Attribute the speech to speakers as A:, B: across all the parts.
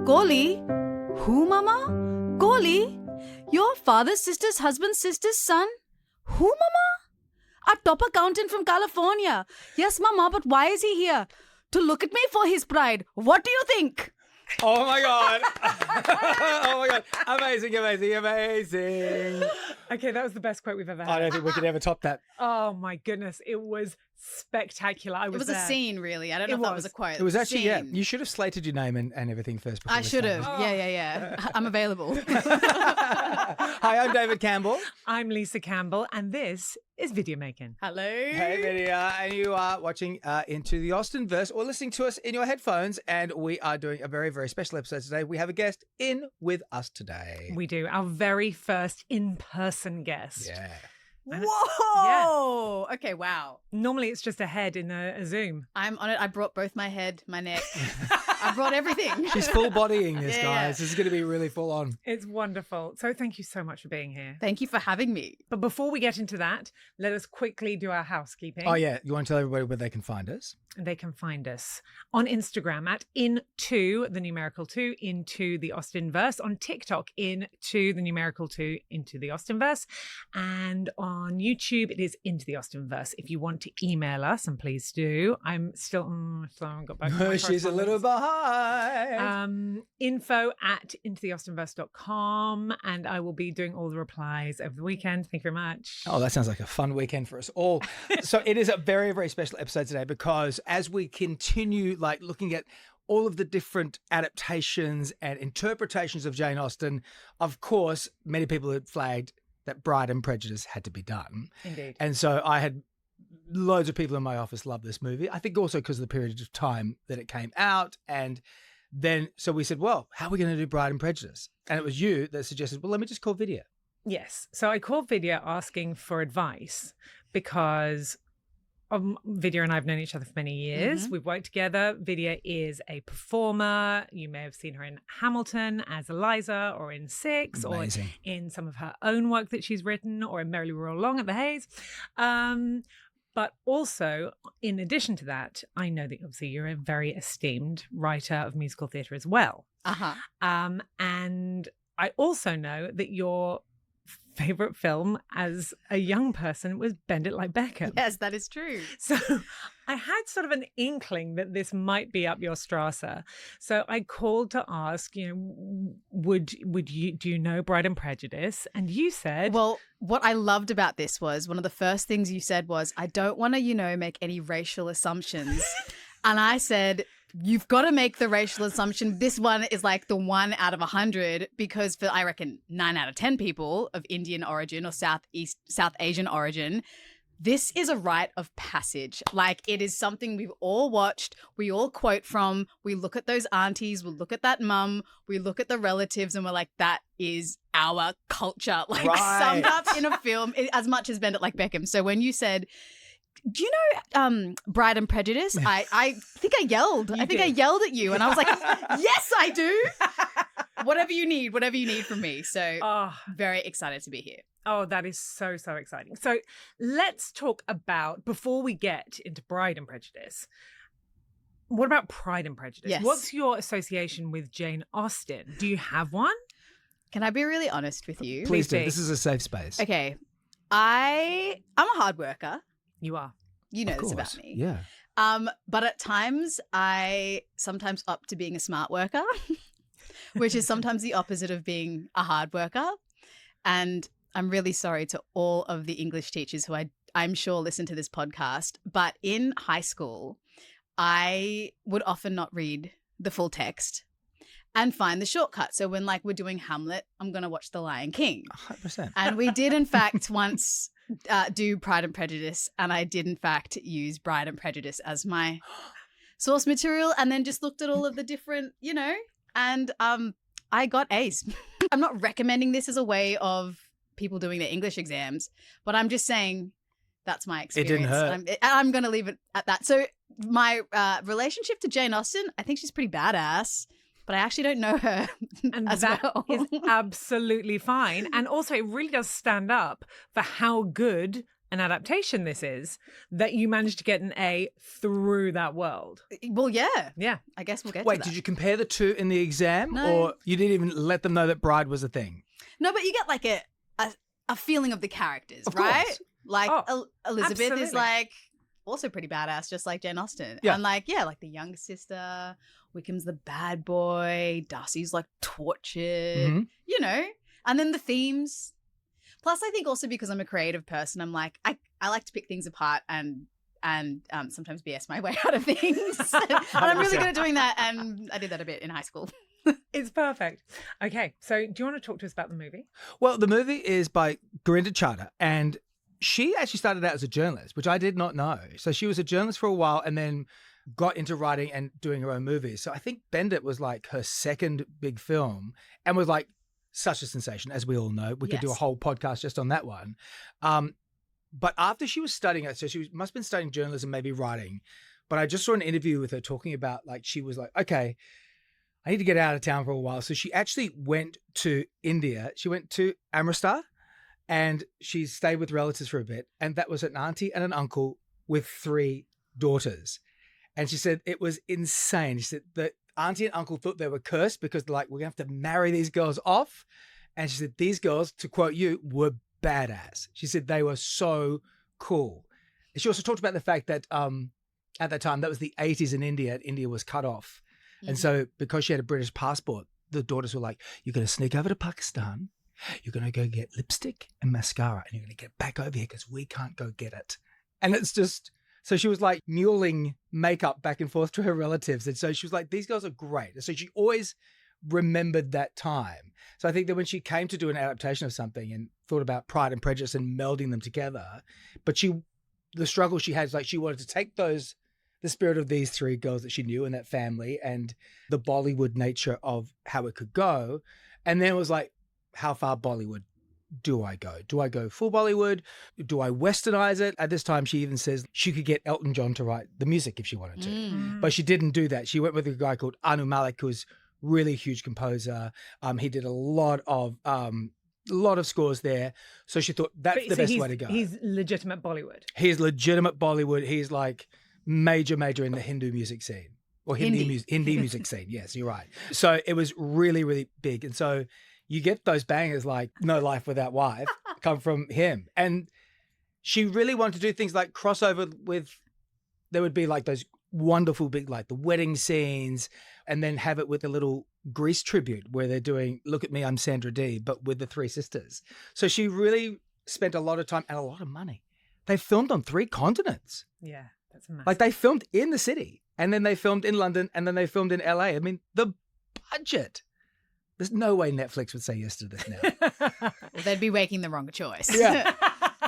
A: Goli? Who, Mama? Goli? Your father's sister's husband's sister's son? Who, Mama? A top accountant from California. Yes, Mama, but why is he here? To look at me for his pride. What do you think?
B: Oh my God. Oh my God. Amazing, amazing, amazing.
C: Okay, that was the best quote we've ever had.
B: I don't think we could ever top that.
C: Oh my goodness, it was spectacular.
A: It was
C: there.
A: a scene, really. I don't know if that was a quote.
B: It was actually, yeah.
A: Scene.
B: You should have slated your name and everything first. Before
A: I
B: we
A: should have.
B: started.
A: Yeah. I'm available.
B: Hi, I'm David Campbell.
C: I'm Lisa Campbell, and this is Vidya Makan.
A: Hello.
B: Hey, Vidya. And you are watching Into the Austen verse or listening to us in your headphones. And we are doing a very, very special episode today. We have a guest in with us today.
C: We do. Our very first in-person guest.
B: Yeah.
A: Whoa. Yeah. Okay, wow.
C: Normally it's just a head in a Zoom.
A: I'm on it. I brought both my head, my neck. I brought everything.
B: She's full bodying this,
A: Yeah.
B: guys. This is going to be really full on.
C: It's wonderful. So thank you so much for being here.
A: Thank you for having me.
C: But before we get into that, let us quickly do our housekeeping.
B: Oh, yeah. You want to tell everybody where they can find us?
C: They can find us on Instagram at into the numerical 2 into the Austenverse, on TikTok into the numerical 2 into the Austenverse, and on YouTube it is into the Austenverse. If you want to email us, and please do, I'm still I haven't got back to my
B: She's a little behind.
C: Info at intotheaustenverse.com, and I will be doing all the replies over the weekend. Thank you very much.
B: Oh, that sounds like a fun weekend for us all. So it is a very, very special episode today because as we continue looking at all of the different adaptations and interpretations of Jane Austen, of course, many people had flagged that Bride and Prejudice had to be done.
C: Indeed.
B: And so I had loads of people in my office love this movie. I think also because of the period of time that it came out. And then, so we said, well, how are we going to do Bride and Prejudice? And it was you that suggested, well, let me just call Vidya.
C: Yes. So I called Vidya asking for advice because Vidya and I have known each other for many years.
A: Mm-hmm.
C: We've worked together. Vidya is a performer. You may have seen her in Hamilton as Eliza, or in Six,
B: Amazing.
C: or in some of her own work that she's written, or in Merrily We Roll Along at the Hayes. But also, in addition to that, I know that obviously you're a very esteemed writer of musical theatre as well.
A: Uh-huh.
C: And I also know that your favorite film as a young person was Bend It Like Beckham.
A: Yes, that is true.
C: So I had sort of an inkling that this might be up your strata. So I called to ask, would you, do you know Bride and Prejudice? And you said,
A: Well, what I loved about this was one of the first things you said was, I don't want to, make any racial assumptions. And I said, you've got to make the racial assumption. This one is like the 1 out of 100 because for, I reckon, 9 out of 10 people of Indian origin or South Asian origin, this is a rite of passage. Like, it is something we've all watched. We all quote from. We look at those aunties. We look at that mum. We look at the relatives and we're like, that is our culture. Like, summed up in a film as much as Bend It Like Beckham. So when you said, do you know Bride and Prejudice? I think I yelled. I yelled at you and I was like, yes, I do. Whatever you need from me. So very excited to be here.
C: oh, that is so, so exciting. So let's talk about, before we get into Bride and Prejudice, what about Pride and Prejudice?
A: Yes.
C: What's your association with Jane Austen? Do you have one?
A: Can I be really honest with you?
B: Please do.
C: be.
B: This is a safe space.
A: Okay. I'm a hard worker.
C: You are.
A: You know
B: Of
A: this
B: course.
A: about me.
B: Yeah.
A: But at times I sometimes opt to being a smart worker, which is sometimes the opposite of being a hard worker. And I'm really sorry to all of the English teachers who I'm sure listen to this podcast. But in high school, I would often not read the full text and find the shortcut. So when we're doing Hamlet, I'm going to watch The Lion King.
B: 100%.
A: And we did, in fact, once do Pride and Prejudice. And I did, in fact, use Bride and Prejudice as my source material and then just looked at all of the different, and I got A's. I'm not recommending this as a way of people doing their English exams, but I'm just saying that's my experience.
B: It didn't hurt.
A: I'm going to leave it at that. So my relationship to Jane Austen, I think she's pretty badass. But I actually don't know her
C: And
A: as
C: that
A: well.
C: is absolutely fine. And also, it really does stand up for how good an adaptation this is, that you managed to get an A through that world.
A: Well, yeah.
C: Yeah.
A: I guess we'll get to
B: Wait,
A: that.
B: did you compare the two in the exam?
A: No.
B: Or you didn't even let them know that Bride was a thing?
A: No, but you get like a feeling of the characters,
B: Of
A: right?
B: course.
A: Like Elizabeth is
C: absolutely.
A: like also pretty badass, just like Jane Austen.
B: Yeah.
A: And like, yeah, like the younger sister, Wickham's the bad boy, Darcy's like tortured,
B: Mhm.
A: you know? And then the themes. Plus, I think also because I'm a creative person, I'm like, I like to pick things apart and sometimes BS my way out of things. And I'm really good at doing that. And I did that a bit in high school.
C: It's perfect. Okay, so do you want to talk to us about the movie?
B: Well, the movie is by Gurinder Chadha, and she actually started out as a journalist, which I did not know. So she was a journalist for a while and then got into writing and doing her own movies. So I think Bendit was like her second big film and was like such a sensation, as we all know. We could do a
A: Yes.
B: whole podcast just on that one. But after she was studying it, so she must have been studying journalism, maybe writing. But I just saw an interview with her talking about like, she was like, okay, I need to get out of town for a while. So she actually went to India. She went to Amritsar and she stayed with relatives for a bit. And that was an auntie and an uncle with 3 daughters. And she said it was insane. She said the auntie and uncle thought they were cursed because they're like, we're going to have to marry these girls off. And she said, these girls, to quote you, were badass. She said they were so cool. And she also talked about the fact that at that time, that was the 80s in India. India was cut off. And so because she had a British passport, the daughters were like, you're going to sneak over to Pakistan. You're going to go get lipstick and mascara and you're going to get back over here because we can't go get it. And it's just, so she was like muling makeup back and forth to her relatives. And so she was like, these girls are great. And so she always remembered that time. So I think that when she came to do an adaptation of something and thought about Pride and Prejudice and melding them together, but the struggle she had is like, she wanted to take the spirit of these 3 girls that she knew in that family and the Bollywood nature of how it could go. And then it was like, how far Bollywood do I go? Do I go full Bollywood? Do I westernize it? At this time, she even says she could get Elton John to write the music if she wanted to. But she didn't do that. She went with a guy called Anu Malik, who's really huge composer. He did a lot of scores there. So she thought that's the best way to go.
C: He's legitimate Bollywood.
B: He's legitimate Bollywood. He's like major in the Hindu music scene or Hindi music scene. Yes, you're right. So it was really, really big. And so you get those bangers like No Life Without Wife come from him. And she really wanted to do things like crossover with, there would be like those wonderful big, like the wedding scenes, and then have it with a little Grease tribute where they're doing Look at Me, I'm Sandra Dee, but with the 3 sisters. So she really spent a lot of time and a lot of money. They filmed on 3 continents.
C: Yeah, that's massive.
B: Like they filmed in the city and then they filmed in London and then they filmed in LA. I mean, the budget. There's no way Netflix would say yes to this now.
A: Well, they'd be making the wrong choice.
B: Yeah.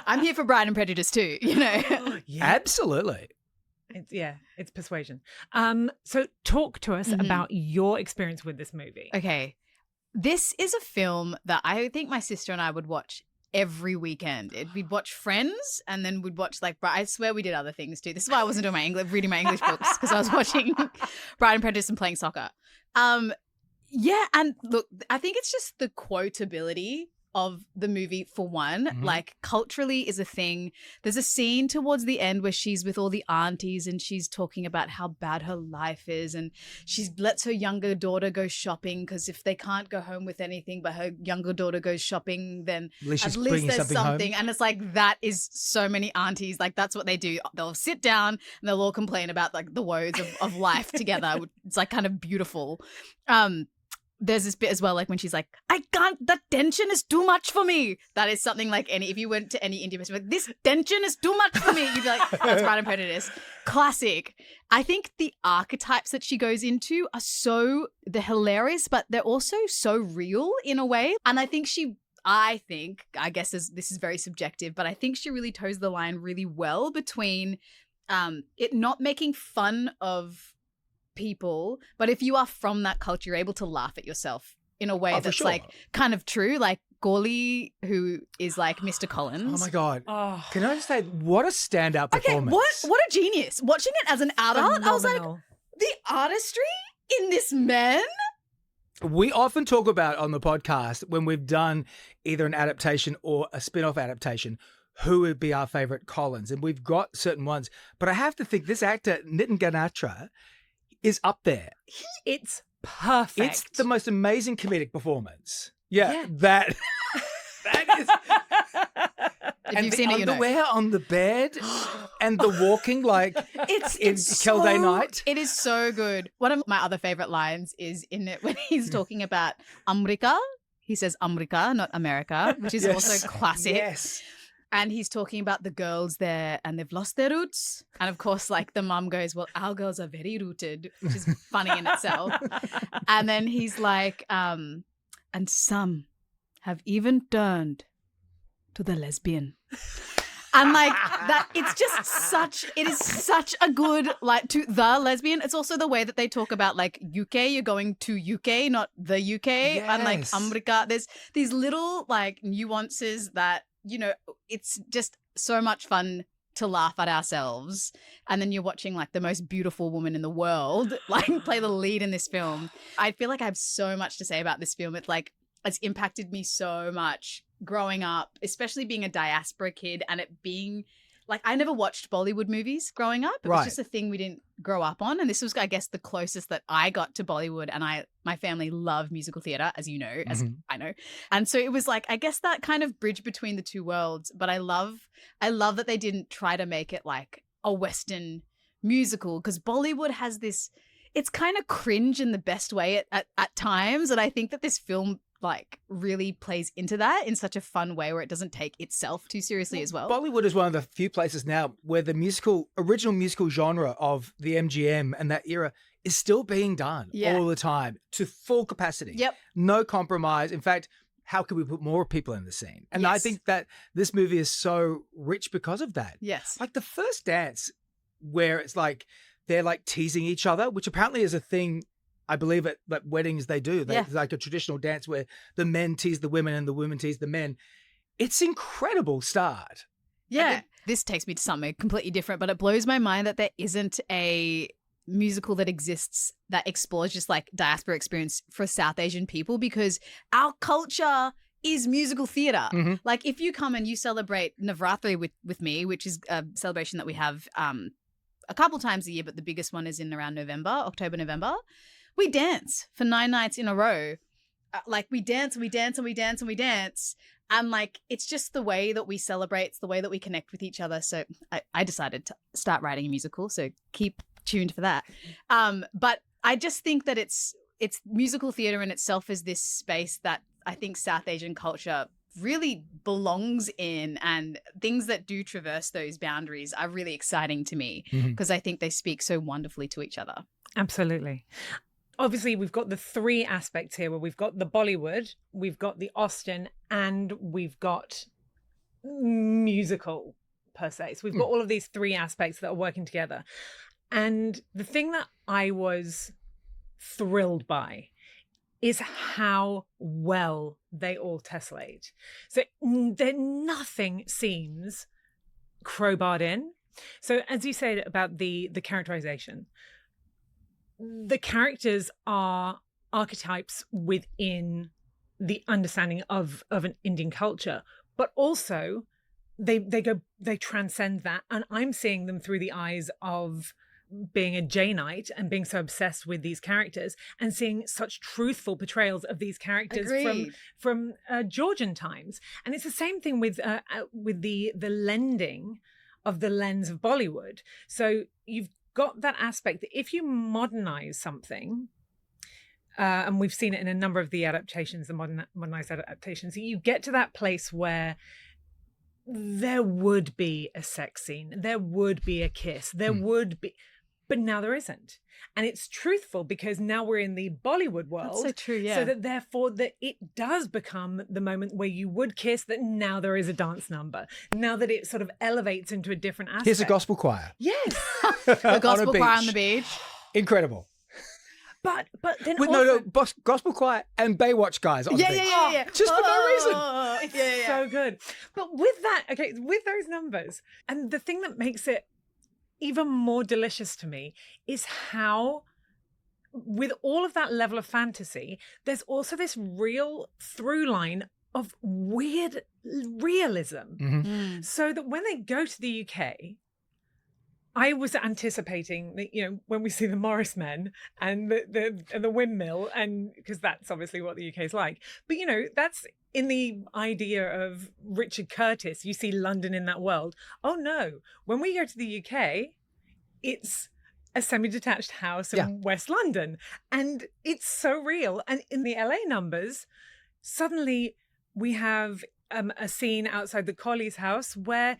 A: I'm here for Bride and Prejudice too, you know.
C: Yeah.
B: Absolutely.
C: It's persuasion. So talk to us about your experience with this movie.
A: Okay. This is a film that I think my sister and I would watch every weekend. We'd watch Friends and then we'd watch like, I swear we did other things too. This is why I wasn't doing reading my English books because I was watching Bride and Prejudice and playing soccer. Yeah, and look, I think it's just the quotability of the movie for one, like culturally is a thing. There's a scene towards the end where she's with all the aunties and she's talking about how bad her life is and she lets her younger daughter go shopping because if they can't go home with anything but her younger daughter goes shopping, then
B: At least she's
A: at least
B: bringing
A: there's
B: something home.
A: And it's like that is so many aunties, like that's what they do. They'll sit down and they'll all complain about like the woes of life together. It's like kind of beautiful. There's this bit as well, like when she's like, I can't, the tension is too much for me. That is something like if you went to any Indian festival, like, this tension is too much for me. You'd be like, that's Bride and Prejudice. Classic. I think the archetypes that she goes into are they're hilarious, but they're also so real in a way. And I guess this is very subjective, but I think she really toes the line really well between it not making fun of people, but if you are from that culture, you're able to laugh at yourself in a way that's
B: sure.
A: like kind of true. Like Gawley, who is like Mr. Collins.
B: Oh my God.
C: Oh,
B: Can I just say, what a standout
A: Okay,
B: performance.
A: what a genius. Watching it as an adult, I was like,
C: phenomenal.
A: the artistry in this man.
B: We often talk about on the podcast when we've done either an adaptation or a spin-off adaptation, who would be our favorite Collins, and we've got certain ones, but I have to think this actor, Nitin Ganatra, is up there.
C: It's perfect.
B: It's the most amazing comedic performance. Yeah. that is.
A: If
B: And
A: you've
B: the
A: seen it, you know.
B: underwear on the bed and the walking like
A: It's
B: Kelday Night.
A: It is so good. One of my other favorite lines is in it when he's talking about Amrika. He says Amrika, not America, which is also classic.
B: Yes.
A: And he's talking about the girls there and they've lost their roots. And of course, like the mum goes, well, our girls are very rooted, which is funny in itself. And then he's like, and some have even turned to the lesbian. And like that, it is such a good, like, to the lesbian. It's also the way that they talk about like UK, you're going to UK, not the UK. And like
B: Yes.
A: Amrika, there's these little like nuances that, you know, it's just so much fun to laugh at ourselves. And then you're watching like the most beautiful woman in the world, like play the lead in this film. I feel like I have so much to say about this film. It's impacted me so much growing up, especially being a diaspora kid and it being like, I never watched Bollywood movies growing up. It was just a thing we didn't grow up on. And this was, I guess, the closest that I got to Bollywood. And my family love musical theatre, as you know, as I know. And so it was like, I guess that kind of bridge between the two worlds. But I love that they didn't try to make it like a Western musical, because Bollywood has this, it's kind of cringe in the best way at times. And I think that this film like really plays into that in such a fun way where it doesn't take itself too seriously as well.
B: Bollywood is one of the few places now where the original musical genre of the MGM and that era is still being done all the time to full capacity.
A: Yep.
B: No compromise. In fact, how can we put more people in the scene? And I think that this movie is so rich because of that.
A: Yes.
B: Like the first dance where it's like they're like teasing each other, which apparently is a thing I believe at weddings they do. It's like a traditional dance where the men tease the women and the women tease the men. It's incredible start.
A: Yeah. This takes me to something completely different, but it blows my mind that there isn't a musical that exists that explores just like diaspora experience for South Asian people, because our culture is musical theatre.
B: Mm-hmm.
A: Like if you come and you celebrate Navratri with me, which is a celebration that we have a couple times a year, but the biggest one is in around October, November. We dance for 9 nights in a row. Like we dance and we dance and we dance and we dance. And like, it's just the way that we celebrate. It's the way that we connect with each other. So I decided to start writing a musical. So keep tuned for that. But I just think that it's musical theatre in itself is this space that I think South Asian culture really belongs in, and things that do traverse those boundaries are really exciting to me because I think they speak so wonderfully to each other.
C: Absolutely. Obviously, we've got the three aspects here where we've got the Bollywood, we've got the Austen, and we've got musical per se. So we've got all of these three aspects that are working together. And the thing that I was thrilled by is how well they all tessellate. So nothing seems crowbarred in. So as you said about the characterization, the characters are archetypes within the understanding of an Indian culture, but also they transcend that. And I'm seeing them through the eyes of being a Jainite and being so obsessed with these characters and seeing such truthful portrayals of these characters from Georgian times. And it's the same thing with the lending of the lens of Bollywood. So you've got that aspect that if you modernize something, and we've seen it in a number of the adaptations, the modernized adaptations, you get to that place where there would be a sex scene, there would be a kiss, there would be, but now there isn't. And it's truthful because now we're in the Bollywood world.
A: That's so true, yeah.
C: So that therefore that it does become the moment where you would kiss, that now there is a dance number. Now that it sort of elevates into a different aspect.
B: Here's a gospel choir.
C: Yes.
A: The gospel choir on the beach.
B: Incredible.
C: But then
B: gospel choir and Baywatch guys on the beach.
A: Yeah.
B: Just for no reason.
C: It's so good. But with that, okay, with those numbers, and the thing that makes it even more delicious to me is how, with all of that level of fantasy, there's also this real through line of weird realism.
B: Mm-hmm.
C: So that when they go to the UK, I was anticipating that, when we see the Morris men and the windmill, and because that's obviously what the UK is like. But, that's in the idea of Richard Curtis. You see London in that world. Oh, no. When we go to the UK, it's a semi-detached house in West London. And it's so real. And in the LA numbers, suddenly we have a scene outside the Collie's house where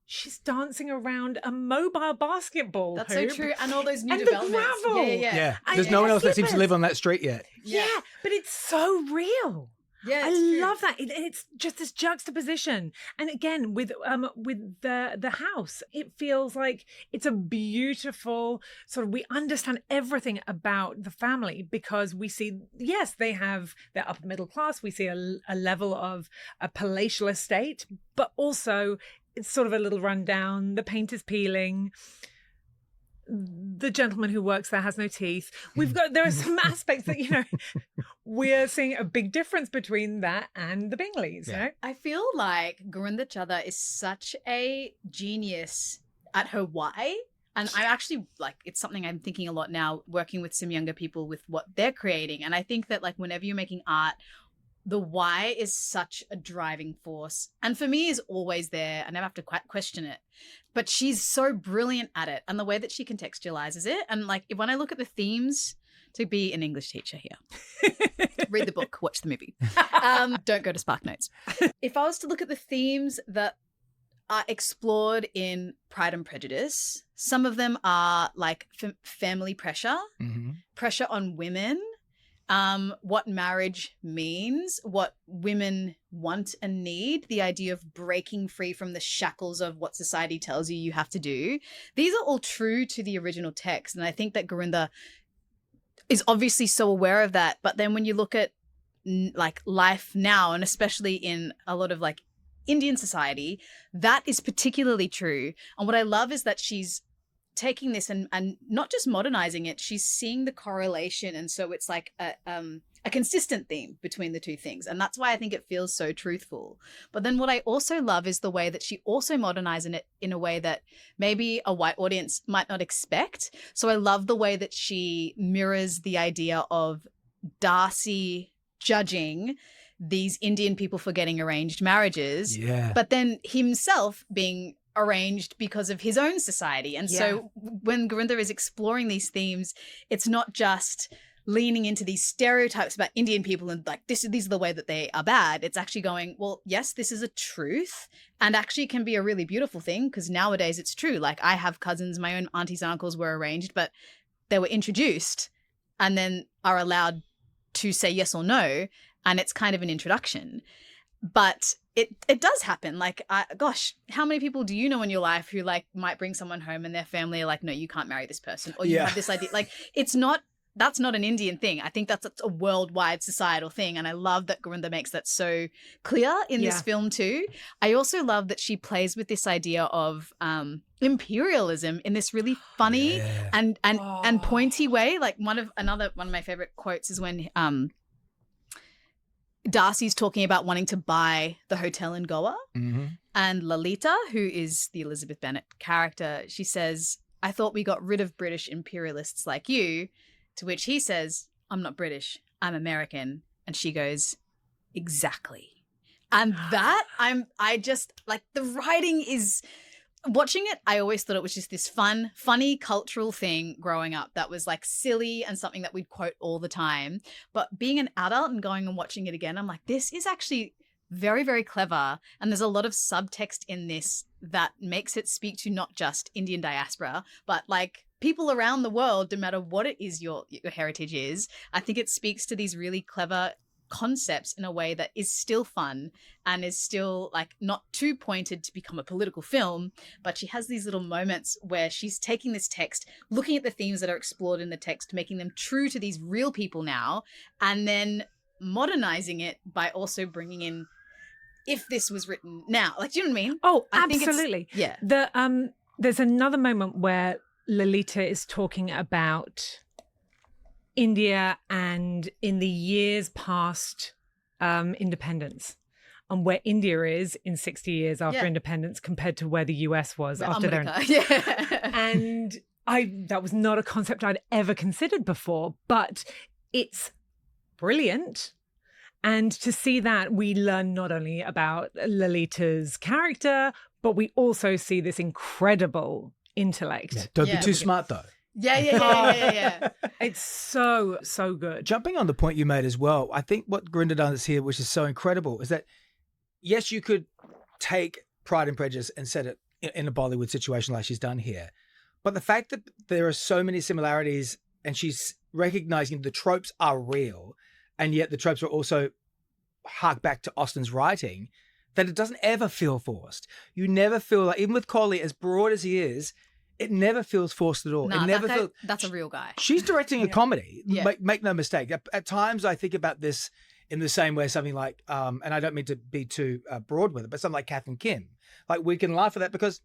C: she's dancing around a mobile basketball
A: That's
C: hoop.
A: so true. And all those new
C: And
A: developments.
C: the gravel.
B: Yeah. There's no one else that seems to live on that street yet.
C: Yeah, but it's so real.
A: Yeah,
C: I
A: it's true.
C: love that. It's just this juxtaposition. And again, with the house, it feels like it's a beautiful sort of, we understand everything about the family because we see, yes, they're upper middle class. We see a level of a palatial estate, but also it's sort of a little rundown. The paint is peeling. The gentleman who works there has no teeth. There are some aspects that, we're seeing a big difference between that and the Bingleys.
A: I feel like Gurinder Chadha is such a genius at her why. And I actually, it's something I'm thinking a lot now, working with some younger people with what they're creating. And I think that, whenever you're making art, the why is such a driving force. And for me is always there. I never have to quite question it. But she's so brilliant at it. And the way that she contextualizes it. And when I look at the themes, to be an English teacher here, read the book, watch the movie. Don't go to Spark Notes. If I was to look at the themes that are explored in Pride and Prejudice, some of them are family pressure, pressure on women, what marriage means, what women want and need, the idea of breaking free from the shackles of what society tells you have to do. These are all true to the original text. And I think that Gurinder is obviously so aware of that. But then when you look at life now, and especially in a lot of Indian society, that is particularly true. And what I love is that she's taking this and not just modernizing it, she's seeing the correlation. And so it's a consistent theme between the two things. And that's why I think it feels so truthful. But then what I also love is the way that she also modernizes it in a way that maybe a white audience might not expect. So I love the way that she mirrors the idea of Darcy judging these Indian people for getting arranged marriages, but then himself being arranged because of his own society. And so when Gurinder is exploring these themes, it's not just leaning into these stereotypes about Indian people and these are the way that they are bad. It's actually going, well, yes, this is a truth and actually can be a really beautiful thing because nowadays it's true. I have cousins, my own aunties and uncles were arranged, but they were introduced and then are allowed to say yes or no. And it's kind of an introduction. But it does happen. Gosh, how many people do you know in your life who might bring someone home and their family are like, no, you can't marry this person, or you have this idea. That's not an Indian thing. I think that's a worldwide societal thing. And I love that Gurinder makes that so clear in this film too. I also love that she plays with this idea of imperialism in this really funny and pointy way. One of my favorite quotes is when Darcy's talking about wanting to buy the hotel in Goa. And Lalita, who is the Elizabeth Bennet character, she says, I thought we got rid of British imperialists like you. To which he says, I'm not British, I'm American. And she goes, exactly. And that the writing is, watching it, I always thought it was just this funny cultural thing growing up that was silly and something that we'd quote all the time. But being an adult and going and watching it again, I'm like, this is actually very, very clever. And there's a lot of subtext in this that makes it speak to not just Indian diaspora, but people around the world, no matter what it is your heritage is. I think it speaks to these really clever concepts in a way that is still fun and is still not too pointed to become a political film, but she has these little moments where she's taking this text, looking at the themes that are explored in the text, making them true to these real people now, and then modernizing it by also bringing in, if this was written now, do you know what I mean?
C: Oh, absolutely.
A: Yeah.
C: There's another moment where Lalita is talking about India and in the years past independence, on where India is in 60 years after independence compared to where the US was after their... And that was not a concept I'd ever considered before, but it's brilliant. And to see that, we learn not only about Lalita's character, but we also see this incredible intellect.
B: Yeah, don't be too smart, though.
A: Yeah.
C: It's so, so good.
B: Jumping on the point you made as well, I think what Grinda does here, which is so incredible, is that, yes, you could take Pride and Prejudice and set it in a Bollywood situation like she's done here. But the fact that there are so many similarities and she's recognizing the tropes are real, and yet the tropes are also hark back to Austen's writing, that it doesn't ever feel forced. You never feel like, even with Collie, as broad as he is, it never feels forced at all.
A: No,
B: it never
A: that guy,
B: feels.
A: that's a real guy.
B: She's directing a comedy.
A: Yeah.
B: Make no mistake. At times, I think about this in the same way something like, and I don't mean to be too broad with it, but something like Kath and Kim. Like, we can laugh at that because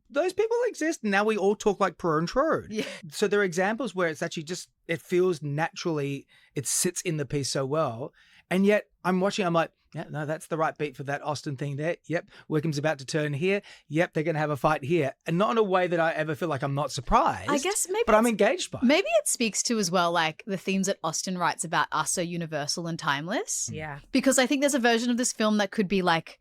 B: those people exist. And now we all talk like Prue and Trude.
A: Yeah.
B: So there are examples where it's actually just, it feels naturally, it sits in the piece so well. And yet I'm watching, I'm like, yeah, no, that's the right beat for that Austen thing there. Yep. Wickham's about to turn here. Yep. They're going to have a fight here. And not in a way that I ever feel like I'm not surprised.
A: I guess maybe.
B: But I'm engaged by it.
A: Maybe it speaks to as well, like the themes that Austen writes about are so universal and timeless.
C: Yeah.
A: Because I think there's a version of this film that could be like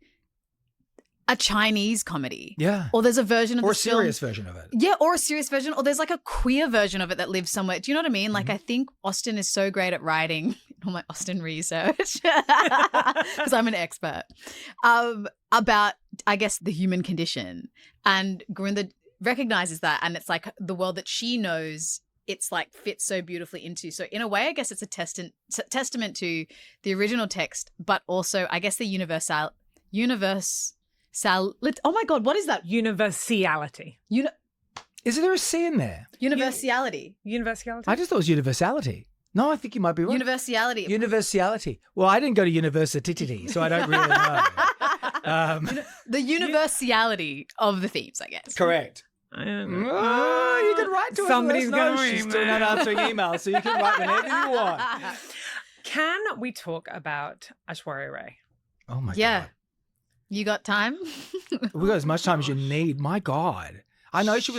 A: a Chinese comedy.
B: Yeah.
A: Or there's a version of
B: Or a
A: this film.
B: serious version of it.
A: Yeah, or a serious version, or there's like a queer version of it that lives somewhere. Do you know what I mean? Like,
B: Mm-hmm.
A: I think Austen is so great at writing, all my Austen research, because I'm an expert, about, I guess, the human condition. And Grinda recognizes that, and it's like the world that she knows, it's like fits so beautifully into. So in a way, I guess it's a testament to the original text, but also, I guess, the oh my God, what is that?
C: Universality.
B: Is there a C in there?
A: Universality.
C: Universality?
B: I just thought it was universality. No, I think you might be right.
A: Universality.
B: Universality. Well, I didn't go to university, so I don't really know.
A: The universality of the themes, I guess.
B: Correct.
C: I don't know.
B: Oh, you can write to us.
C: Somebody's
B: Let us know.
C: going,
B: She's still not
C: man.
B: answering emails, so you can write whenever you want.
C: Can we talk about Aishwarya Rai?
B: Oh my
A: Yeah.
B: God.
A: You got time?
B: We got as much time as you need. My God. I know she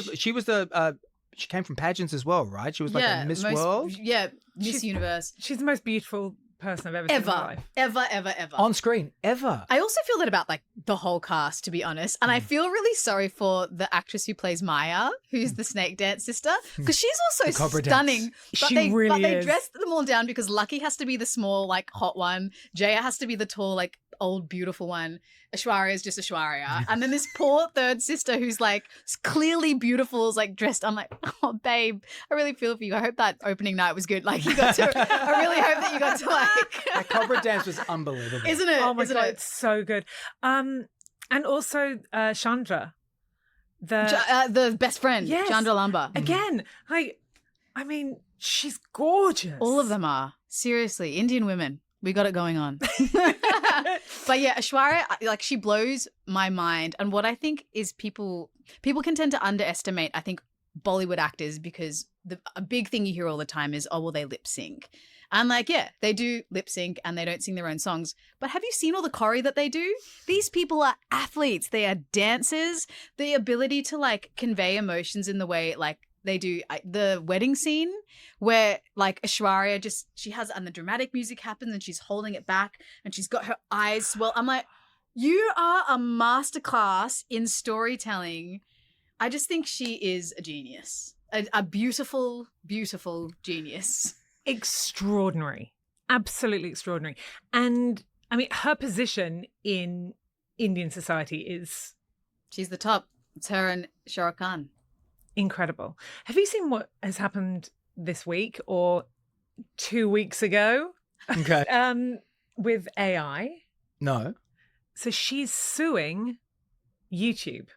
B: came from pageants as well, right? She was like a Miss World.
A: Yeah, Miss
C: She's-
A: Universe.
C: She's the most beautiful person I've ever seen in my life.
A: Ever.
B: On screen, ever.
A: I also feel that about like the whole cast, to be honest. And I feel really sorry for the actress who plays Maya, who's the snake dance sister, because she's
B: The
A: also
B: cobra
A: stunning.
B: dance.
A: But
C: She
A: they
C: really is.
A: dressed them all down because Lucky has to be the small, like hot one. Jaya has to be the tall, like old, beautiful one. Aishwarya is just Aishwarya. And then this poor third sister who's like clearly beautiful is like dressed. I'm like, oh, babe, I really feel for you. I hope that opening night was good. Like, you got to, I really hope that you got to like.
B: That cobra dance was unbelievable.
A: Isn't it?
C: Oh my
A: Isn't
C: God,
A: it?
C: it's so good. And also Chandra.
A: The best friend,
C: Yes.
A: Chandra Lamba.
C: Again, I mean, she's gorgeous.
A: All of them are. Seriously, Indian women. We got it going on. But yeah, Aishwarya, like, she blows my mind. And what I think is people can tend to underestimate, I think, Bollywood actors, because a big thing you hear all the time is, oh, well, they lip sync. And like, yeah, they do lip sync and they don't sing their own songs. But have you seen all the choreo that they do? These people are athletes. They are dancers. The ability to like convey emotions in the way like they do the wedding scene where like Aishwarya she has, and the dramatic music happens and she's holding it back and she's got her eyes swell. I'm like, you are a masterclass in storytelling. I just think she is a genius, a beautiful, beautiful genius.
C: Extraordinary. Absolutely extraordinary. And I mean, her position in Indian society is
A: She's the top. It's her and Shah Rukh Khan.
C: incredible. Have you seen what has happened this week or 2 weeks ago
B: Okay.
C: with AI?
B: No.
C: So she's suing YouTube.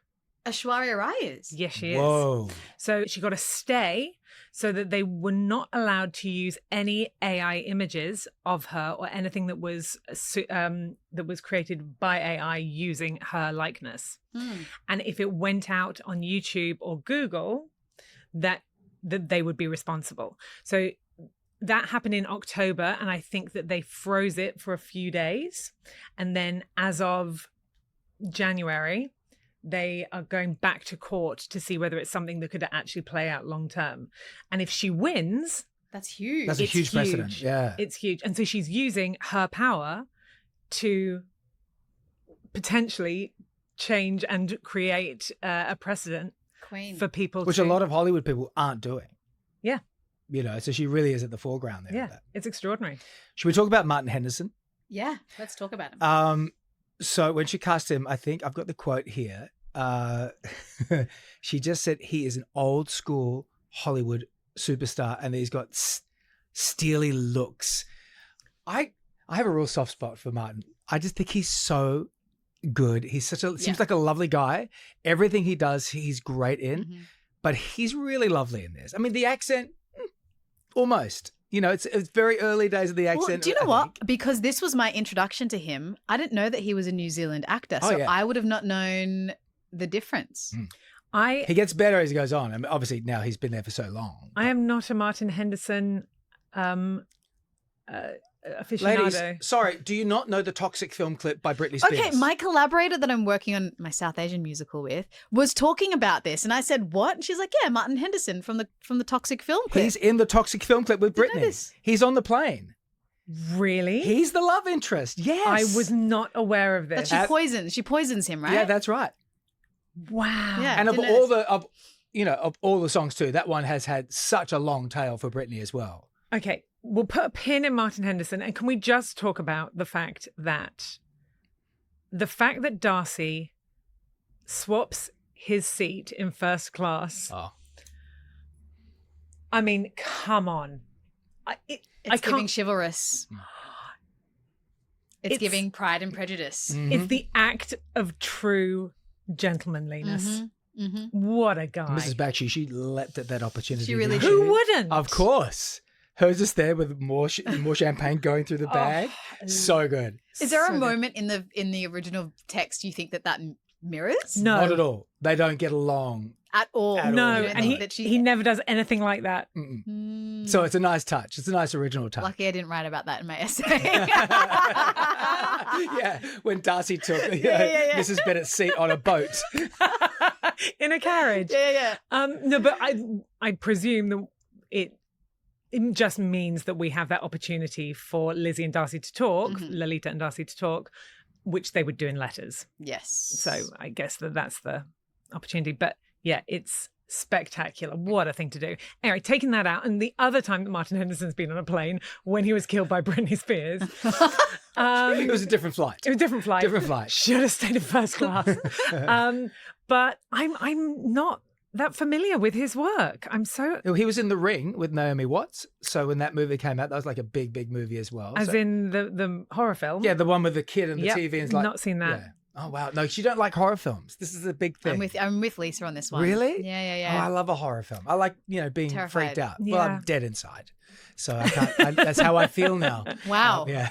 A: Aishwarya Rai is.
C: Yes, she is.
B: Whoa.
C: So she got a stay so that they were not allowed to use any AI images of her or anything that was created by AI using her likeness. And if it went out on YouTube or Google, that they would be responsible. So that happened in October, and I think that they froze it for a few days. And then as of January, they are going back to court to see whether it's something that could actually play out long term. And if she wins,
A: That's huge.
B: That's a
C: it's
B: huge precedent. Yeah.
C: it's huge. And so she's using her power to potentially change and create a precedent
A: Queen.
C: for people
B: Which
C: to...
B: a lot of Hollywood people aren't doing.
C: Yeah.
B: You know, so she really is at the foreground there.
C: Yeah,
B: With that.
C: it's extraordinary.
B: Should we talk about Martin Henderson?
A: Yeah, let's talk about him.
B: So when she cast him, I think I've got the quote here. She just said he is an old school Hollywood superstar and he's got steely looks. I have a real soft spot for Martin. I just think he's so good. He's seems like a lovely guy. Everything he does, he's great in, but he's really lovely in this. I mean, the accent, almost. You know, it's very early days of the accent.
A: Well, do you know what? Because this was my introduction to him, I didn't know that he was a New Zealand actor. So I would have not known the difference.
B: He gets better as he goes on. I mean, obviously, now he's been there for so long.
C: I am not a Martin Henderson aficionado.
B: Ladies, sorry, do you not know the Toxic film clip by Britney Spears?
A: Okay, my collaborator that I'm working on my South Asian musical with was talking about this, and I said, "What?" And she's like, "Yeah, Martin Henderson from the Toxic film clip."
B: He's in the Toxic film clip with
A: Didn't know
B: Britney.
A: this.
B: He's on the plane.
C: Really?
B: He's the love interest. Yes.
C: I was not aware of
A: That
C: this.
A: she poisons him, right?
B: Yeah, that's right.
C: Wow.
A: Yeah.
B: And of
A: didn't know
B: all
A: this.
B: of all the songs too, that one has had such a long tail for Britney as well.
C: Okay, we'll put a pin in Martin Henderson, and can we just talk about the fact that Darcy swaps his seat in first class.
B: Oh.
C: I mean, come on.
A: It's giving chivalrous. It's giving Pride and Prejudice.
C: It's the act of true gentlemanliness. What a guy.
B: Mrs. Bakshi, she leapt at that opportunity.
A: She really
B: didn't
C: Who wouldn't?
B: Of course. Her just there with more champagne going through the bag. So good.
A: Is there a
C: So good.
A: moment in the original text you think that mirrors?
C: No.
B: Not at all. They don't get along.
A: At all.
B: At all.
C: No,
A: You don't
C: and
A: think that
C: he never does anything like that.
B: Mm-mm. So it's a nice touch. It's a nice original touch.
A: Lucky I didn't write about that in my essay.
B: Yeah, when Darcy took
A: Yeah.
B: Mrs. Bennett's seat on a boat.
C: In a carriage.
A: Yeah.
C: No, but I presume that it just means that we have that opportunity for Lizzie and Darcy to talk, Lolita and Darcy to talk, which they would do in letters.
A: Yes.
C: So I guess that's the opportunity. But yeah, it's spectacular. What a thing to do. Anyway, taking that out, and the other time that Martin Henderson's been on a plane when he was killed by Britney Spears.
B: It was a different flight.
C: It was a different flight.
B: Different flight.
C: Should have stayed in first class. But I'm not that familiar with his work. I'm so...
B: He was in The Ring with Naomi Watts. So when that movie came out, that was like a big, big movie as well.
C: As
B: so,
C: in the horror film?
B: yeah, the one with the kid and the
C: Yep,
B: TV. And it's like,
C: not seen that.
B: Yeah. Oh, wow. No, you don't like horror films. This is a big thing.
A: I'm with Lisa on this one.
B: Really?
A: Yeah.
B: Oh, I love a horror film. I like, being
A: Terrified.
B: freaked out.
C: Yeah.
B: Well, I'm dead inside. So I can't, that's how I feel now.
A: Wow.
B: Yeah.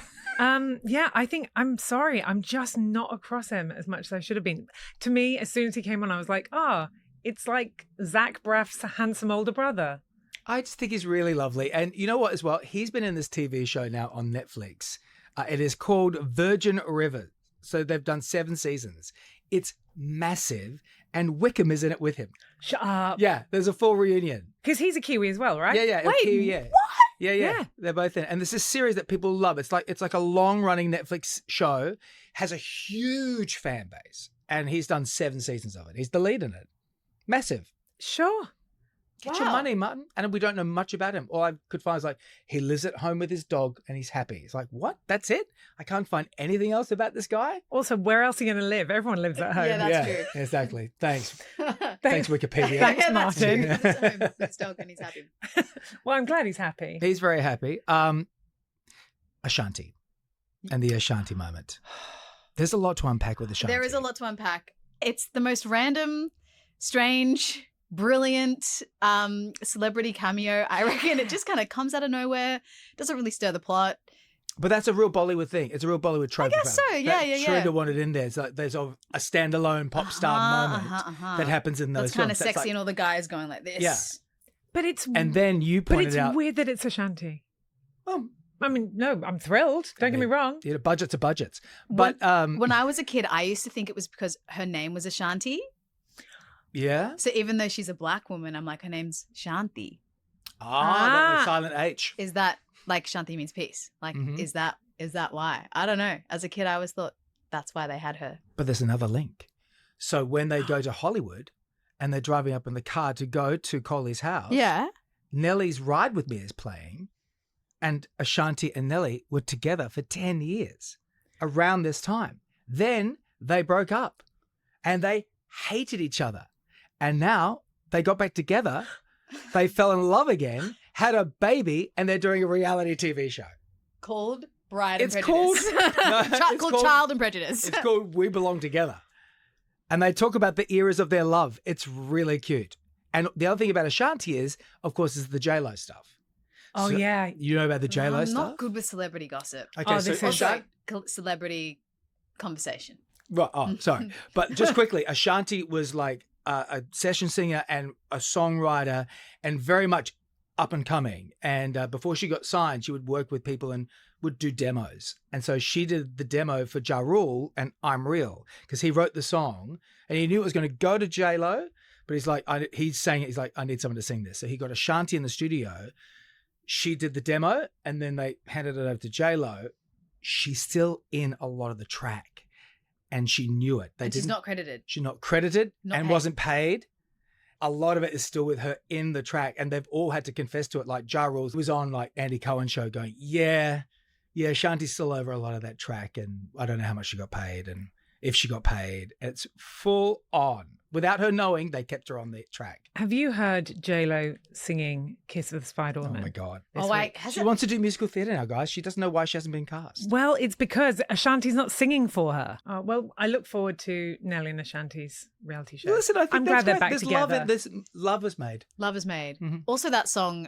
C: Yeah, I think I'm sorry. I'm just not across him as much as I should have been. To me, as soon as he came on, I was like, it's like Zach Braff's handsome older brother.
B: I just think he's really lovely. And you know what as well? He's been in this TV show now on Netflix. It is called Virgin River. So they've done 7 seasons. It's massive. And Wickham is in it with him.
C: Shut up.
B: Yeah, there's a full reunion.
C: Because he's a Kiwi as well, right?
B: Yeah.
C: Wait,
B: Yeah.
C: what?
B: Yeah.
C: Yeah.
B: They're both in it. And this is a series that people love. It's like a long-running Netflix show, has a huge fan base. And he's done 7 seasons of it. He's the lead in it. Massive.
C: Sure.
B: Get your money, Martin. And we don't know much about him. All I could find is like, he lives at home with his dog and he's happy. It's like, what? That's it? I can't find anything else about this guy?
C: Also, where else are you going to live? Everyone lives at home.
A: Yeah, that's true.
B: Exactly. Thanks. Thanks, Wikipedia.
C: Thanks,
A: Yeah, that's true.
C: Martin.
A: He's home with his dog and he's happy.
C: Well, I'm glad he's happy.
B: He's very happy. Ashanti and the Ashanti moment. There's a lot to unpack with Ashanti.
A: There is a lot to unpack. It's the most random, strange, brilliant celebrity cameo. I reckon it just kind of comes out of nowhere. Doesn't really stir the plot.
B: But that's a real Bollywood thing. It's a real Bollywood trope.
A: I guess so. Yeah.
B: Schroeder wanted in there. It's like there's a standalone pop star moment that happens in those
A: That's kind of
B: films.
A: sexy and all the guys going like this.
B: Yeah.
C: But it's
B: And then you
C: but
B: pointed
C: it's
B: out.
C: weird that it's Ashanti.
B: Well,
C: I mean, no, I'm thrilled. Don't get me wrong.
B: you know, budgets are budgets. But
A: When I was a kid, I used to think it was because her name was Ashanti.
B: yeah.
A: So even though she's a black woman, I'm like, her name's Shanti.
B: The silent H.
A: Is that like Shanti means peace? Like,
B: Mhm.
A: is that why? I don't know. As a kid, I always thought that's why they had her.
B: But there's another link. So when they go to Hollywood and they're driving up in the car to go to Colley's house,
A: Yeah.
B: Nelly's Ride With Me is playing, and Ashanti and Nelly were together for 10 years around this time. Then they broke up and they hated each other. And now they got back together. They fell in love again, had a baby, and they're doing a reality TV show.
A: Called Bride and
B: It's
A: Prejudice.
B: it's
A: called
B: called-
A: Child and Prejudice.
B: It's called We Belong Together. And they talk about the eras of their love. It's really cute. And the other thing about Ashanti is, of course, is the J-Lo stuff.
C: Oh,
B: So-
C: yeah.
B: You know about the J-Lo
A: I'm
B: stuff?
A: not good with celebrity gossip.
B: Okay,
C: Oh,
B: so
C: this is-
A: Also, celebrity conversation.
B: Right. Oh, sorry. But just quickly, Ashanti was like a session singer and a songwriter and very much up and coming. And before she got signed, she would work with people and would do demos. And so she did the demo for Ja Rule and I'm Real because he wrote the song and he knew it was going to go to J-Lo. But he's like, he's saying it. He's like, I need someone to sing this. So he got Ashanti in the studio. She did the demo and then they handed it over to J-Lo. She's still in a lot of the track. And she knew it.
A: And she's not credited.
B: She's not credited
A: Not
B: and
A: paid.
B: wasn't paid. A lot of it is still with her in the track, and they've all had to confess to it. Like Ja Rule was on like Andy Cohen's show, going, "Yeah, Shanti's still over a lot of that track, and I don't know how much she got paid, and if she got paid." It's full on. Without her knowing, they kept her on the track.
C: Have you heard J-Lo singing Kiss of the Spider
B: Oh
C: Woman?
B: my god!
C: this
A: wait,
C: week?
A: has
B: She
A: it?
B: wants to do musical theatre now, guys. She doesn't know why she hasn't been cast.
C: Well, it's because Ashanti's not singing for her. Well, I look forward to Nelly and Ashanti's reality show.
B: Listen, I think
C: I'm
B: that's
C: glad they're
B: great.
C: back
B: There's
C: together.
B: There's love was made.
A: Love is Made.
B: Mhm.
A: Also, that song,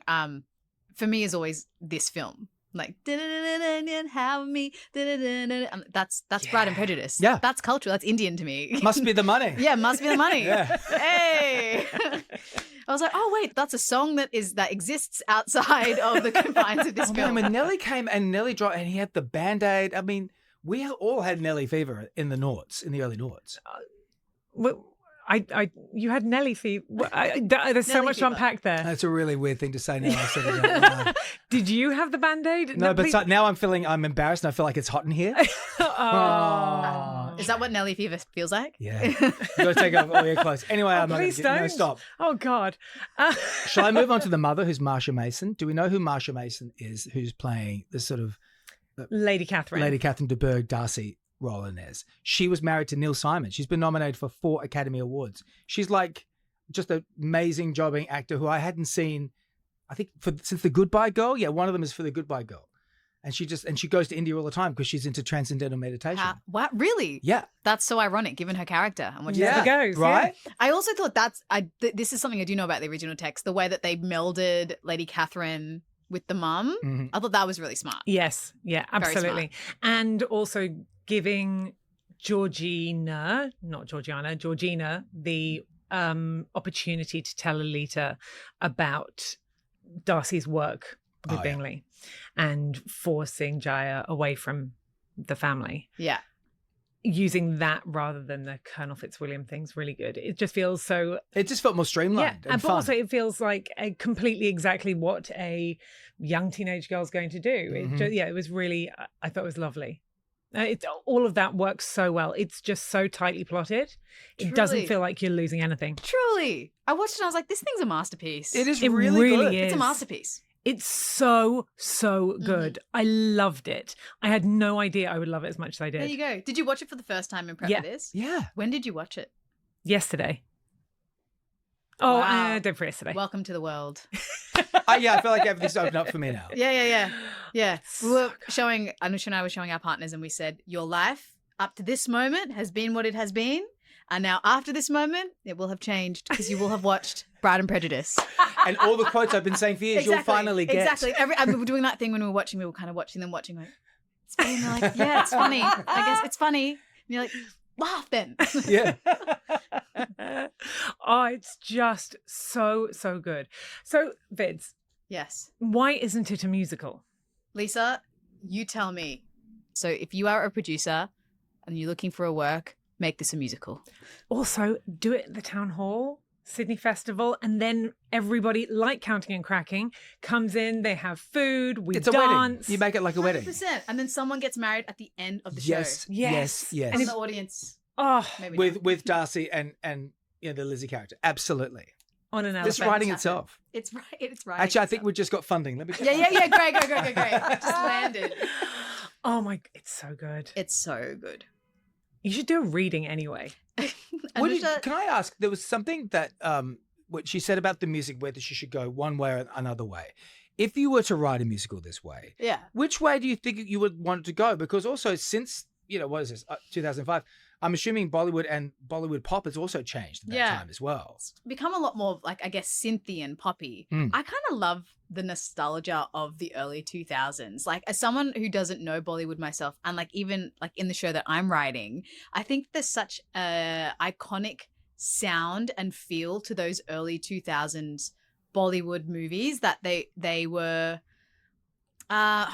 A: for me, is always this film. Like, have me. That's Bride and Prejudice.
B: Yeah.
A: That's cultural. That's Indian to me.
B: Must be the money.
A: Yeah, must be the money.
B: Yeah.
A: Hey. I was like, oh wait, that's a song that exists outside of the confines of this
B: Oh, man,
A: film.
B: when Nelly came and Nelly dropped and he had the Band-Aid. I mean, we all had Nelly fever in the noughts, in the early noughts.
C: Well, you had Nelly fever. There's so
A: Nelly
C: much to
A: fever.
C: unpack there.
B: That's a really weird thing to say now. I said it out loud.
C: Did you have the Band-Aid?
B: No, but
C: please-
B: so, now I'm embarrassed and I feel like it's hot in here.
C: Oh.
A: Is that what Nelly fever feels like?
B: Yeah. You got to take off all your clothes. Anyway, I'm not going
C: please
B: to no,
C: don't.
B: stop.
C: Oh, God.
B: Shall I move on to the mother, who's Marsha Mason? Do we know who Marsha Mason is, who's playing this sort of
C: Lady Catherine.
B: Lady Catherine de Bourgh Darcy role in this? She was married to Neil Simon. She's been nominated for 4 Academy Awards. She's like just an amazing jobbing actor who I hadn't seen, I think, since The Goodbye Girl. Yeah, one of them is for The Goodbye Girl. And she goes to India all the time because she's into transcendental meditation.
A: What? Really?
B: Yeah.
A: That's so ironic given her character and what she
C: Yeah.
A: said.
C: Never goes,
B: Right?
A: I also thought this is something I do know about the original text, the way that they melded Lady Catherine with the mum.
B: Mhm.
A: I thought that was really smart.
C: Yes. Yeah,
A: Very
C: absolutely. And also giving Georgina, the opportunity to tell Alita about Darcy's work with
B: Oh, yeah.
C: Bingley and forcing Jaya away from the family.
A: Yeah.
C: Using that rather than the Colonel Fitzwilliam thing's really good. It just feels so
B: It just felt more streamlined and
C: but
B: fun.
C: also it feels like completely exactly what a young teenage girl's going to do.
B: Mhm.
C: It was really, I thought it was lovely. All of that works so well. It's just so tightly plotted. It doesn't
A: Truly.
C: feel like you're losing anything.
A: Truly. I watched it and I was like, this thing's a masterpiece.
B: It is
C: It
B: really,
C: really
B: good.
C: is.
A: It's a masterpiece.
C: It's so good. I loved it. I had no idea I would love it as much as I
A: There you
C: did.
A: go. Did you watch it for the first time in prep
C: Yeah.
A: for this?
B: Yeah.
A: When did you watch it?
C: Yesterday. Oh,
A: Wow.
C: day for yesterday.
A: Welcome to the world.
B: Yeah, I feel like everything's opened up for me now.
A: Yeah. We were showing, Anusha and I were showing our partners and we said, your life up to this moment has been what it has been. And now after this moment, it will have changed because you will have watched Bride and Prejudice.
B: And all the quotes I've been saying for years, you'll finally get.
A: Exactly. We were doing that thing when we were watching, we were kind of watching them watching like, it's funny. And they're like, yeah, it's funny. I guess it's funny. And you're like, laugh then.
B: Yeah.
C: Oh, it's just so good. So, Vids,
A: Yes.
C: why isn't it a musical?
A: Lisa, you tell me. So if you are a producer and you're looking for a work, make this a musical.
C: Also, do it at the Town Hall, Sydney Festival, and then everybody, like Counting and Cracking, comes in, they have food, we
B: It's a
C: dance.
B: wedding. You make it like a wedding.
A: 100%. And then someone gets married at the end of the show.
B: Yes.
A: And the audience,
C: Oh,
A: maybe
B: With Darcy and the Lizzie character. Absolutely.
C: on an
B: This
C: elephant.
B: writing itself.
A: It's right. It's right.
B: Actually, I think we just got funding. Let me check.
A: Yeah. Great. Just landed.
C: Oh my, it's so good.
A: It's so good.
C: You should do a reading anyway.
B: Can I ask? There was something that what she said about the music, whether she should go one way or another way. If you were to write a musical this way,
A: Yeah.
B: which way do you think you would want it to go? Because also since, what is this, 2005, I'm assuming Bollywood and Bollywood pop has also changed at that time as well.
A: It's become a lot more like, I guess, synthy and poppy. I kind of love the nostalgia of the early 2000s. Like, as someone who doesn't know Bollywood myself, and like even like in the show that I'm writing, I think there's such a iconic sound and feel to those early 2000s Bollywood movies that they were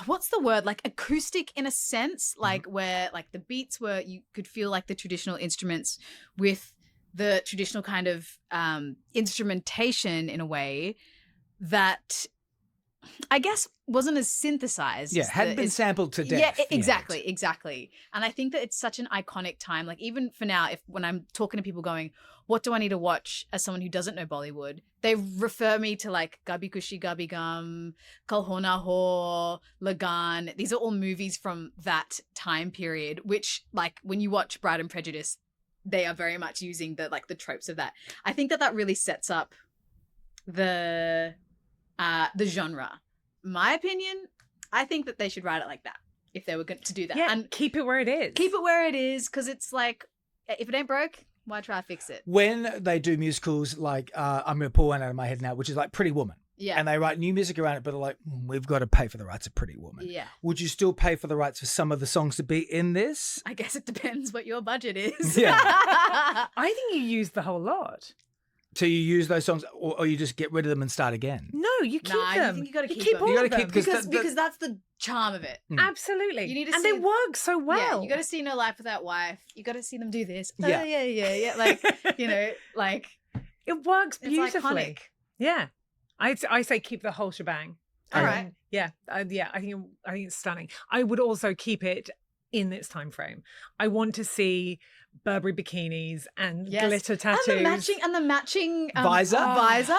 A: what's the word, like acoustic in a sense, like where like the beats were, you could feel like the traditional instruments with the traditional kind of instrumentation in a way that I guess wasn't as synthesized.
B: Yeah, hadn't been sampled to death.
A: Yeah, exactly. And I think that it's such an iconic time. Like even for now, when I'm talking to people going, what do I need to watch as someone who doesn't know Bollywood? They refer me to like Gabi Kushi Gabi Gum, Kal Ho Na Ho, Lagan. These are all movies from that time period, which like when you watch Bride and Prejudice, they are very much using the tropes of that. I think that really sets up the genre. My opinion, I think that they should write it like that if they were going to do that.
C: Yeah,
A: and
C: keep it where it is.
A: Keep it where it is, because it's like, if it ain't broke, why try to fix it?
B: When they do musicals, like I'm going to pull one out of my head now, which is like Pretty Woman.
A: Yeah.
B: And they write new music around it, but they're like, we've got to pay for the rights of Pretty Woman.
A: Yeah.
B: Would you still pay for the rights for some of the songs to be in this?
A: I guess it depends what your budget is.
B: Yeah.
C: I think you use the whole lot.
B: So you use those songs, or you just get rid of them and start again?
C: No, you keep
A: Nah,
C: them.
A: I think you got to keep them.
C: all
B: You gotta
C: of them.
B: keep-
A: because that's the charm of it.
C: Absolutely.
A: You need to
C: and
A: see-
C: they work so well.
A: Yeah, you got to see No Life Without Wife. You got to see them do this.
B: Yeah.
A: Oh, yeah. Like, like
C: It works
A: it's
C: beautifully.
A: iconic.
C: Yeah. I say keep the whole shebang.
A: All right.
C: Yeah. I think it's stunning. I would also keep it in its time frame. I want to see Burberry bikinis and glitter tattoos.
A: And the matching
B: Visor?
A: Visor?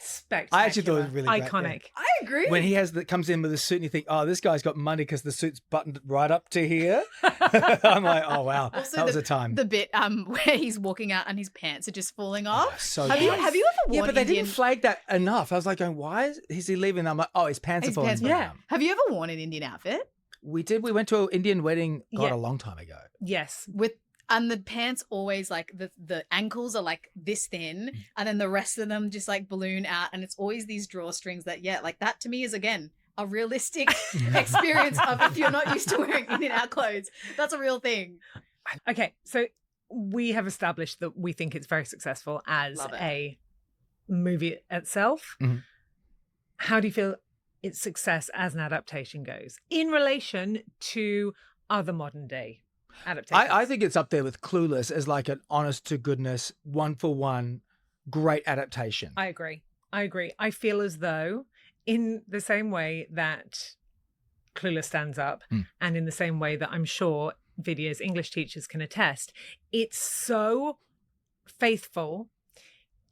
C: Spectacular.
B: I actually thought it was really great,
C: iconic.
A: I agree.
B: When he comes in with a suit and you think, oh, this guy's got money because the suit's buttoned right up to here. I'm like, oh, wow.
A: Also,
B: that was a time.
A: The bit where he's walking out and his pants are just falling off.
B: So
A: have
B: good.
A: you ever worn
B: Yeah, but they
A: Indian...
B: didn't flag that enough. I was like, going, why is he leaving? I'm like, oh, his pants are falling
A: pants-
B: down.
A: Have you ever worn an Indian outfit?
B: We did. We went to an Indian wedding,
C: Yeah.
B: a long time ago.
C: Yes.
A: And the pants always like the ankles are like this thin, and then the rest of them just like balloon out, and it's always these drawstrings that like that to me is again a realistic experience of if you're not used to wearing Indian out clothes, that's a real thing.
C: Okay, so we have established that we think it's very successful as
A: Love it.
C: a movie itself.
B: Mhm.
C: How do you feel its success as an adaptation goes in relation to other modern day adaptations?
B: I think it's up there with Clueless as like an honest to goodness, one for one, great adaptation.
C: I agree. I feel as though in the same way that Clueless stands up and in the same way that I'm sure Vidya's English teachers can attest, it's so faithful,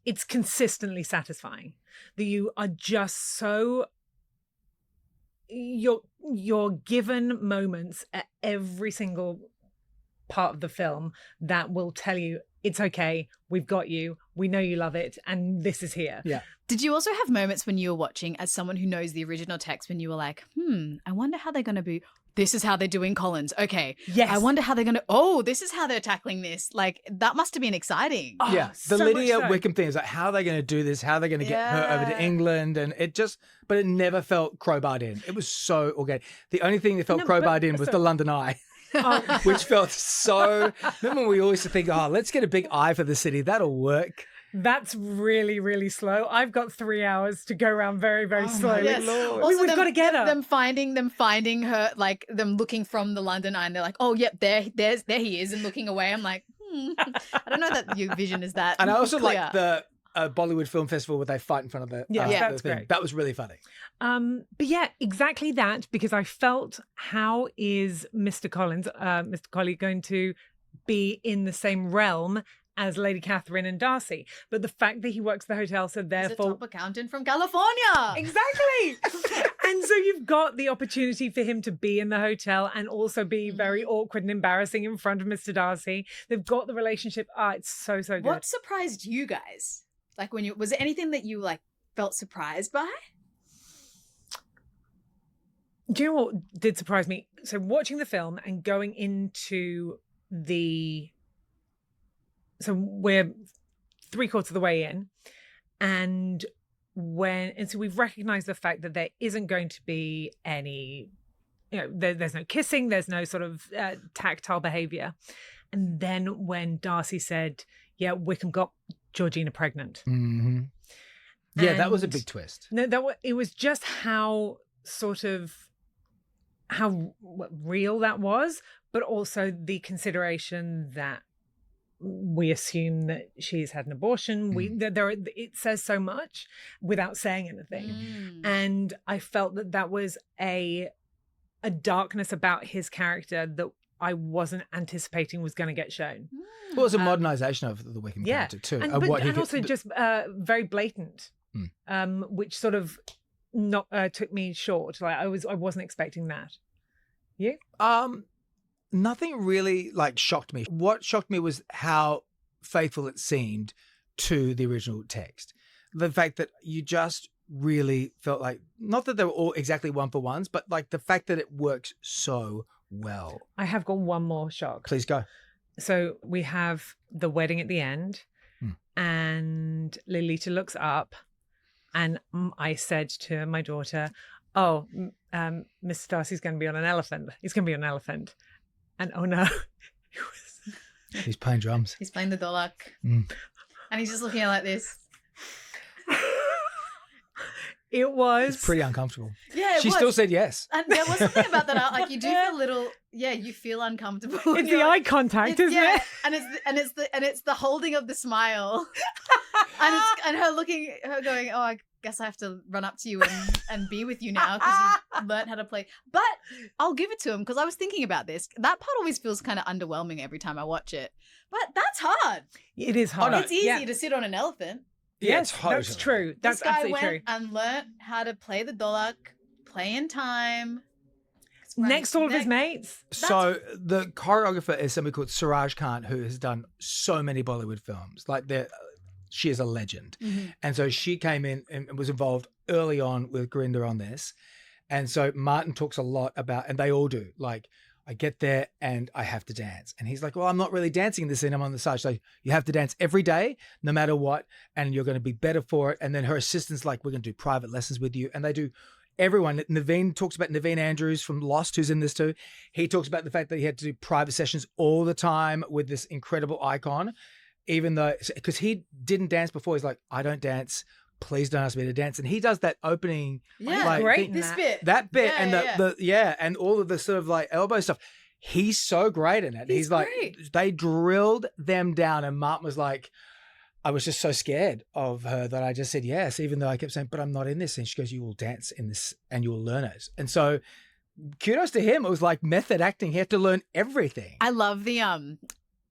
C: it's consistently satisfying that you are just so you're given moments at every single part of the film that will tell you it's okay, we've got you, we know you love it, and this is here.
B: Yeah.
A: Did you also have moments when you were watching as someone who knows the original text when you were like, I wonder how they're going to be, this is how they're doing Collins. Okay.
C: Yes.
A: I wonder how they're going to, this is how they're tackling this. Like, that must have been exciting.
C: Oh,
B: Yeah, the
C: so much
B: Lydia
C: so.
B: Wickham thing is like, how are they going to do this? How are they going to get her over to
A: Yeah.
B: England? And but it never felt crowbarred in. It was so organic. The only thing that felt
C: No, but-
B: crowbarred in was
C: so-
B: the London Eye, which felt so. Remember, we always used to think, let's get a big eye for the city. That'll work.
C: That's really, really slow. I've got 3 hours to go around very, very slowly.
A: Yes.
B: Lord.
C: We've got to get her.
A: Them finding her, like them looking from the London Eye, and they're like, oh, yep, there he is, and looking away. I'm like, I don't know that your vision is that.
B: And I also
A: clear.
B: like the Bollywood Film Festival where they fight in front of the
C: that's
B: the thing.
C: great.
B: That was really funny.
C: But yeah, exactly that, because I felt, how is Mr. Colley going to be in the same realm as Lady Catherine and Darcy? But the fact that he works the hotel, so
A: He's a
C: therefore...
A: top accountant from California.
C: Exactly. And so you've got the opportunity for him to be in the hotel and also be very awkward and embarrassing in front of Mr. Darcy. They've got the relationship. It's so good.
A: What surprised you guys? Like, was there anything that you like felt surprised by?
C: Do you know what did surprise me? So watching the film and going into so we're 3/4 of the way in, and so we've recognized the fact that there isn't going to be any, there's no kissing, there's no sort of tactile behavior. And then when Darcy said, yeah, Wickham got Georgina pregnant.
B: Mm-hmm. Yeah, that was a big twist.
C: No, it was just how real that was, but also the consideration that we assume that she's had an abortion. It says so much without saying anything. And I felt that was a darkness about his character that I wasn't anticipating was going to get shown.
B: Well, it was a modernisation of the Wickham character too.
C: And also just very blatant, which sort of took me short. Like I wasn't expecting that. You?
B: Nothing really shocked me. What shocked me was how faithful it seemed to the original text. The fact that you just really felt like, not that they were all exactly one for ones, but like the fact that it works so well.
C: I have got one more shock.
B: Please go.
C: So we have the wedding at the end, and Lolita looks up, and I said to my daughter, oh, Mr. Darcy's going to be on an elephant. He's going to be on an elephant. And oh no,
B: he's playing drums.
A: He's playing the dolak. And he's just looking at it like this.
B: It's pretty uncomfortable.
A: Yeah,
B: she still said yes.
A: And there was something about that. Like you do feel a little, you feel uncomfortable.
C: It's the eye contact, isn't it?
A: And it's the holding of the smile, and her going, oh, I guess I have to run up to you and be with you now because you learned how to play. But I'll give it to him because I was thinking about this. That part always feels kind of underwhelming every time I watch it. But that's hard.
C: It is hard.
A: It's easy to sit on an elephant.
C: Yes, that's true. That's absolutely true.
A: This guy went and learnt how to play the dolak, play in time.
C: Next to all of his mates.
B: So the choreographer is somebody called Suraj Khan, who has done so many Bollywood films. She is a legend. And so she came in and was involved early on with Gurinder on this. And so Martin talks a lot about, and they all do, like, I get there and I have to dance. And he's like, well, I'm not really dancing in this scene. I'm on the side. So you have to dance every day, no matter what. And you're going to be better for it. And then her assistant's like, we're going to do private lessons with you. And they do. Everyone, Naveen talks about Naveen Andrews from Lost, who's in this too. He talks about the fact that he had to do private sessions all the time with this incredible icon, even though, because he didn't dance before. He's like, I don't dance. Please don't ask me to dance. And he does that opening.
C: Great.
A: That bit.
B: And all of the sort of like elbow stuff. He's so great in it. He's like,
A: great.
B: They drilled them down. And Martin was like, I was just so scared of her that I just said yes, even though I kept saying, but I'm not in this. And she goes, you will dance in this and you will learn it. And so kudos to him. It was like method acting. He had to learn everything.
A: I love the,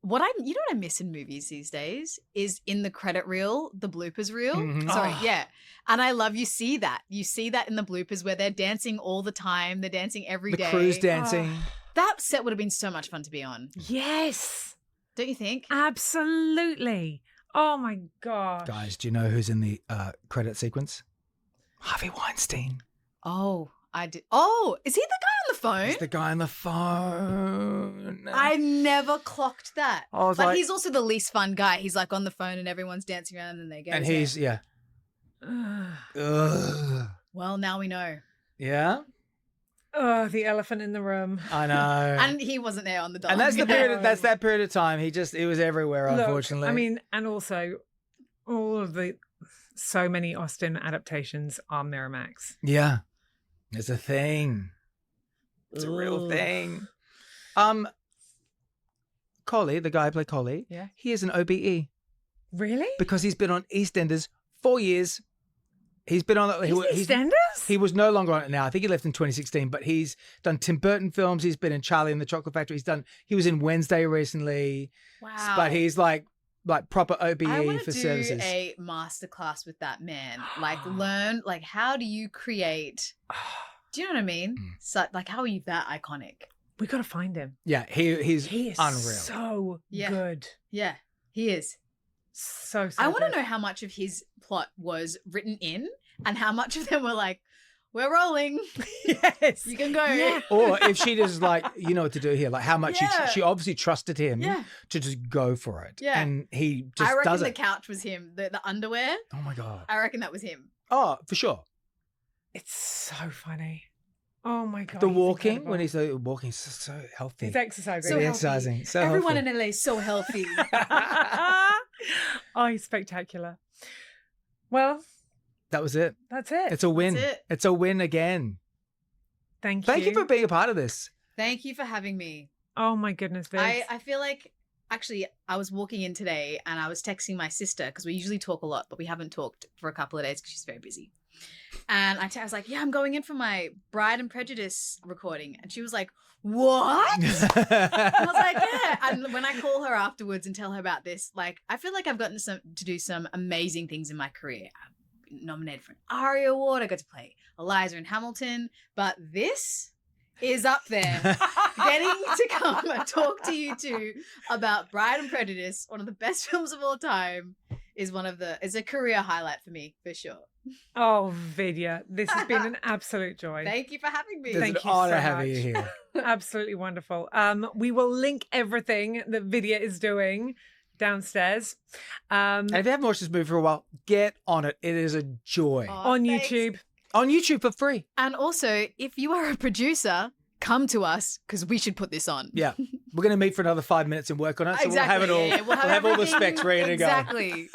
A: what I miss in movies these days is in the credit reel, the bloopers reel. Sorry, And I love, you see that in the bloopers where they're dancing all the time. They're dancing every day.
B: The crew's dancing.
A: That set would have been so much fun to be on.
C: Yes.
A: Don't you think?
C: Absolutely. Oh my God.
B: Guys, do you know who's in the credit sequence? Harvey Weinstein.
A: Oh, I did. Oh, is he the guy on the phone?
B: He's the guy on the phone.
A: I never clocked that.
B: I was
A: like, he's also the least fun guy. He's like on the phone and everyone's dancing around and then they go.
B: And he's,
A: Well, now we know.
B: Yeah?
C: Oh, the elephant in the room.
B: I know.
A: And he wasn't there on the dog.
B: And that's that period of time. He was everywhere, unfortunately.
C: Look, I mean, and also so many Austen adaptations are Miramax.
B: Yeah. It's a thing. It's a real
C: Ugh.
B: thing. Collie, the guy who played Collie,
C: Yeah.
B: he is an OBE
C: Really?
B: because he's been on EastEnders 4 years. He's been on it.
C: EastEnders?
B: He was no longer on it now. I think he left in 2016, but he's done Tim Burton films. He's been in Charlie and the Chocolate Factory. He was in Wednesday recently.
A: Wow.
B: But he's like proper OBE
A: I want
B: for
A: to do
B: services.
A: a masterclass with that man. Like learn, like how do you create? Do you know what I mean? So, like how are you that iconic?
C: We got to find him.
B: Yeah, he is unreal.
C: So good.
A: Yeah, he is.
C: So
A: I want to
C: good.
A: know how much of his plot was written in and how much of them were like, we're rolling.
C: Yes.
A: You can go.
C: Yeah.
B: Or if she just like, you know what to do here, like how much
A: Yeah.
B: she obviously trusted him
A: Yeah.
B: to just go for it.
A: Yeah.
B: And he just
A: I reckon
B: does
A: the
B: it.
A: couch was him. The underwear,
B: Oh my God.
A: I reckon that was him.
B: Oh, for sure.
C: It's so funny. Oh my God.
B: The
C: he's
B: walking,
C: incredible.
B: when he's walking, so healthy.
C: He's exercising.
A: So
B: He's
A: healthy.
B: exercising. So
A: Everyone
B: healthy.
A: in LA is so healthy.
C: Oh, he's spectacular. Well,
B: That was it.
C: that's it.
B: It's a win.
A: That's it.
B: It's a win again.
C: Thank you.
B: Thank you for being a part of this.
A: Thank you for having me.
C: Oh my goodness, Viv.
A: I feel like actually I was walking in today and I was texting my sister because we usually talk a lot, but we haven't talked for a couple of days because she's very busy. And I was like, yeah, I'm going in for my Bride and Prejudice recording. And she was like, what? And I was like, yeah. And when I call her afterwards and tell her about this, like, I feel like I've gotten to do some amazing things in my career. I've been nominated for an ARIA award. I got to play Eliza in Hamilton. But this is up there. Getting to come and talk to you two about Bride and Prejudice, one of the best films of all time, is a career highlight for me, for sure.
C: Oh, Vidya, this has been an absolute joy.
A: Thank you for having me.
B: It's
C: Thank
B: an
C: you
B: honor
C: so
B: having
C: much.
B: you here.
C: Absolutely wonderful. We will link everything that Vidya is doing downstairs
B: And if you haven't watched this movie for a while, get on it. It is a joy.
A: Oh,
C: on
A: thanks.
C: YouTube.
B: On YouTube for free.
A: And also, if you are a producer, come to us because we should put this on.
B: Yeah. We're going to meet for another 5 minutes and work on it. So
A: Exactly.
B: we'll have it all.
A: Yeah,
B: We'll have all the
A: everything-
B: specs ready to go.
A: Exactly.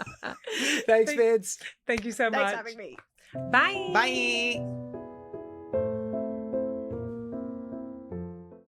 B: Thanks, Vince.
C: Thank you so
A: Thanks
C: much.
A: for having me.
C: Bye.
B: Bye.